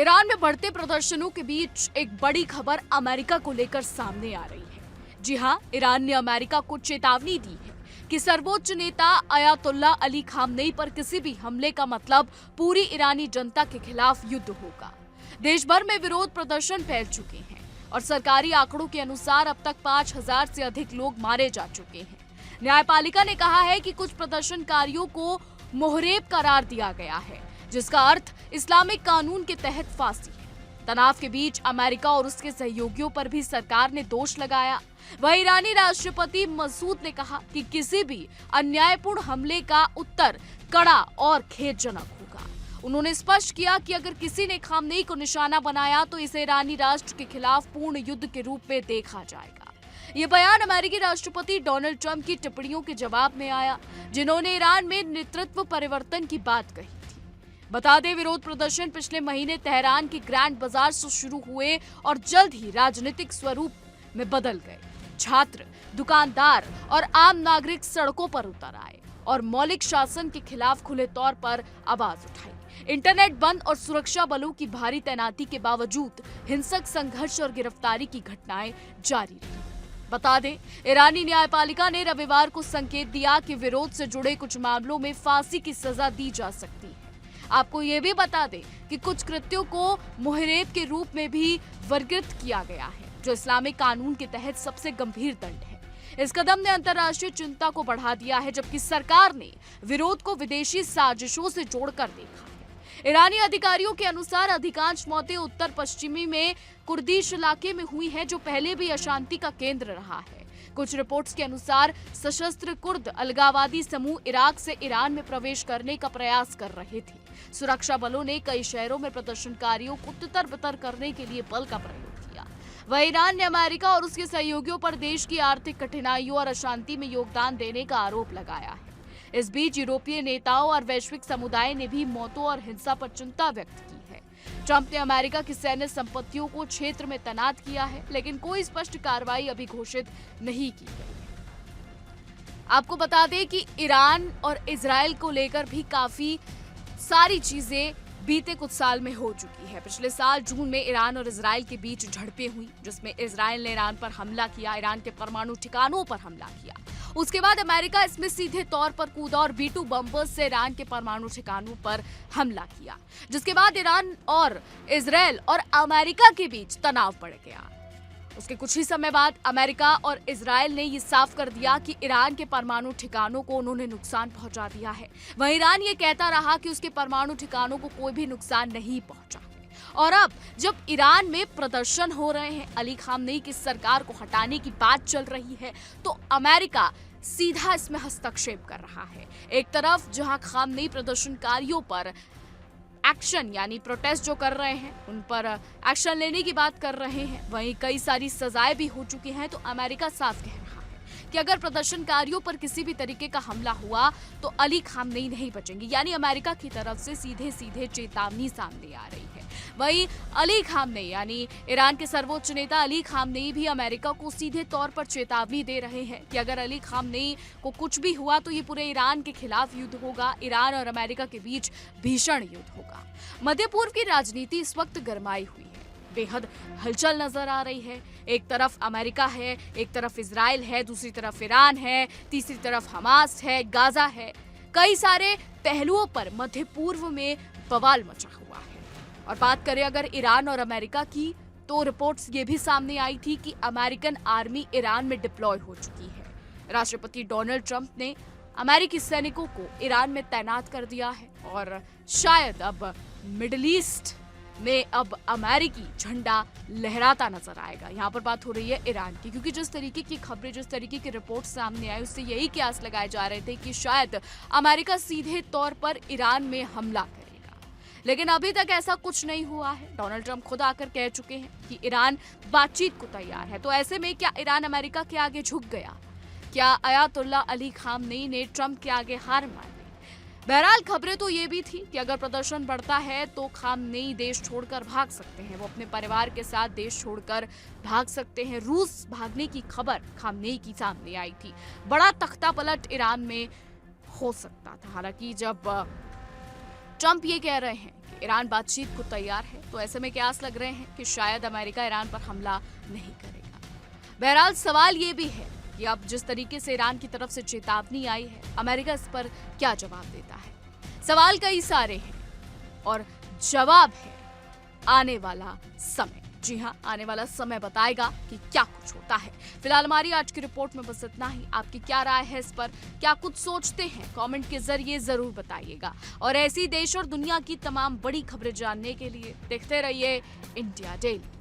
Iran में बढ़ते प्रदर्शनों के बीच एक बड़ी खबर अमेरिका को लेकर सामने आ रही है। जी हां, ईरान ने अमेरिका को चेतावनी दी है कि सर्वोच्च नेता अयातुल्ला अली खामनेई पर किसी भी हमले का मतलब पूरी ईरानी जनता के खिलाफ युद्ध होगा। देश भर में विरोध प्रदर्शन फैल चुके हैं और सरकारी आंकड़ों के अनुसार अब तक 5000 से अधिक लोग मारे जा चुके हैं। न्यायपालिका ने कहा है कि कुछ प्रदर्शनकारियों को मुहरेब करार दिया गया है, जिसका अर्थ इस्लामिक कानून के तहत फांसी है। तनाव के बीच अमेरिका और उसके सहयोगियों पर भी सरकार ने दोष लगाया। वह ईरानी राष्ट्रपति मसूद ने कहा कि किसी भी अन्यायपूर्ण हमले का उत्तर कड़ा और खेदजनक होगा। उन्होंने स्पष्ट किया कि अगर किसी ने खामनेई को निशाना बनाया तो इसे ईरानी राष्ट्र के खिलाफ पूर्ण युद्ध के रूप में देखा जाएगा। ये बयान अमेरिकी राष्ट्रपति डोनाल्ड ट्रंप की टिप्पणियों के जवाब में आया, जिन्होंने ईरान में नेतृत्व परिवर्तन की बात कही। बता दें, विरोध प्रदर्शन पिछले महीने तेहरान के ग्रैंड बाजार से शुरू हुए और जल्द ही राजनीतिक स्वरूप में बदल गए। छात्र, दुकानदार और आम नागरिक सड़कों पर उतर आए और मौलिक शासन के खिलाफ खुले तौर पर आवाज उठाई। इंटरनेट बंद और सुरक्षा बलों की भारी तैनाती के बावजूद हिंसक संघर्ष और गिरफ्तारी की घटनाएं जारी रही। बता दें, ईरानी न्यायपालिका ने रविवार को संकेत दिया कि विरोध से जुड़े कुछ मामलों में फांसी की सजा दी जा सकती है। आपको ये भी बता दें कि कुछ कृत्यों को मुहरेब के रूप में भी वर्गीकृत किया गया है, जो इस्लामिक कानून के तहत सबसे गंभीर दंड है। इस कदम ने अंतर्राष्ट्रीय चिंता को बढ़ा दिया है, जबकि सरकार ने विरोध को विदेशी साजिशों से जोड़कर देखा है। ईरानी अधिकारियों के अनुसार अधिकांश मौतें उत्तर पश्चिमी में कुर्दिश इलाके में हुई है, जो पहले भी अशांति का केंद्र रहा है। कुछ रिपोर्ट्स के अनुसार सशस्त्र कुर्द अलगाववादी समूह इराक से ईरान में प्रवेश करने का प्रयास कर रहे थे। सुरक्षा बलों ने कई शहरों में प्रदर्शनकारियों को तितर-बितर करने के लिए बल का प्रयोग किया। वह ईरान ने अमेरिका और उसके सहयोगियों पर देश की आर्थिक कठिनाइयों और अशांति में योगदान देने का आरोप लगाया है। इस बीच यूरोपीय नेताओं और वैश्विक समुदाय ने भी मौतों और हिंसा पर चिंता व्यक्त की है। ट्रंप ने अमेरिका की सैन्य संपत्तियों को क्षेत्र में तैनात किया है, लेकिन कोई स्पष्ट कार्रवाई अभी घोषित नहीं की गई है। आपको बता दें कि ईरान और इजराइल को लेकर भी काफी सारी चीजें बीते कुछ साल में हो चुकी है। पिछले साल जून में ईरान और इजराइल के बीच झड़पें हुई, जिसमें इजराइल ने ईरान पर हमला किया, ईरान के परमाणु ठिकानों पर हमला किया। उसके बाद अमेरिका इसमें सीधे तौर पर कूदा और B-2 बम्बर्स से ईरान के परमाणु ठिकानों पर हमला किया, जिसके बाद ईरान और इजराइल और अमेरिका के बीच तनाव बढ़ गया। उसके कुछ ही समय बाद अमेरिका और इजराइल ने ये साफ कर दिया कि ईरान के परमाणु ठिकानों को उन्होंने नुकसान पहुंचा दिया है। वहीं ईरान ये कहता रहा कि उसके परमाणु ठिकानों को कोई भी नुकसान नहीं पहुंचा है। और अब जब ईरान में प्रदर्शन हो रहे हैं, अली खामनेई की सरकार को हटाने की बात चल रही है, तो अमेरिका सीधा इसमें हस्तक्षेप कर रहा है। एक तरफ जहां खामनेई प्रदर्शनकारियों पर एक्शन यानी प्रोटेस्ट जो कर रहे हैं उन पर एक्शन लेने की बात कर रहे हैं, वहीं कई सारी सजाएं भी हो चुकी हैं। तो अमेरिका साफ कह रहा है कि अगर प्रदर्शनकारियों पर किसी भी तरीके का हमला हुआ तो अली खामनेई नहीं बचेंगे, यानी अमेरिका की तरफ से सीधे सीधे चेतावनी सामने आ रही है। वहीं अली खामनेई यानी ईरान के सर्वोच्च नेता अली खामनेई भी अमेरिका को सीधे तौर पर चेतावनी दे रहे हैं कि अगर अली खामनेई को कुछ भी हुआ तो ये पूरे ईरान के खिलाफ युद्ध होगा, ईरान और अमेरिका के बीच भीषण युद्ध होगा। मध्य पूर्व की राजनीति इस वक्त गरमाई हुई है, बेहद हलचल नजर आ रही है। एक तरफ अमेरिका है, एक तरफ इजराइल है, दूसरी तरफ ईरान है, तीसरी तरफ हमास है, गाजा है। कई सारे पहलुओं पर मध्य पूर्व में बवाल मचा हुआ है। और बात करें अगर ईरान और अमेरिका की, तो रिपोर्ट्स ये भी सामने आई थी कि अमेरिकन आर्मी ईरान में डिप्लॉय हो चुकी है। राष्ट्रपति डोनाल्ड ट्रंप ने अमेरिकी सैनिकों को ईरान में तैनात कर दिया है और शायद अब मिडिल ईस्ट में अब अमेरिकी झंडा लहराता नजर आएगा। यहाँ पर बात हो रही है ईरान की, क्योंकि जिस तरीके की खबरें, जिस तरीके की रिपोर्ट सामने आई, उससे यही कयास लगाए जा रहे थे कि शायद अमेरिका सीधे तौर पर ईरान में हमला करेगा। लेकिन अभी तक ऐसा कुछ नहीं हुआ है। डोनाल्ड ट्रंप खुद आकर कह चुके हैं कि ईरान बातचीत को तैयार है। तो ऐसे में क्या ईरान अमेरिका के आगे झुक गया? क्या अयातुल्ला अली खामनेई ने ट्रंप के आगे हार मान ली? बहरहाल खबरें तो ये भी थी कि अगर प्रदर्शन बढ़ता है तो खामनेई देश छोड़कर भाग सकते हैं, वो अपने परिवार के साथ देश छोड़कर भाग सकते हैं। रूस भागने की खबर खामनेई की सामने आई थी। बड़ा तख्ता पलट ईरान में हो सकता था। हालांकि जब ट्रंप ये कह रहे हैं कि ईरान बातचीत को तैयार है, तो ऐसे में कयास लग रहे हैं कि शायद अमेरिका ईरान पर हमला नहीं करेगा। बहरहाल सवाल ये भी है कि अब जिस तरीके से ईरान की तरफ से चेतावनी आई है, अमेरिका इस पर क्या जवाब देता है। सवाल कई सारे हैं और जवाब है आने वाला समय। जी हाँ, आने वाला समय बताएगा कि क्या कुछ होता है। फिलहाल हमारी आज की रिपोर्ट में बस इतना ही। आपकी क्या राय है इस पर, क्या कुछ सोचते हैं, कमेंट के जरिए जरूर बताइएगा। और ऐसी देश और दुनिया की तमाम बड़ी खबरें जानने के लिए देखते रहिए इंडिया डेली।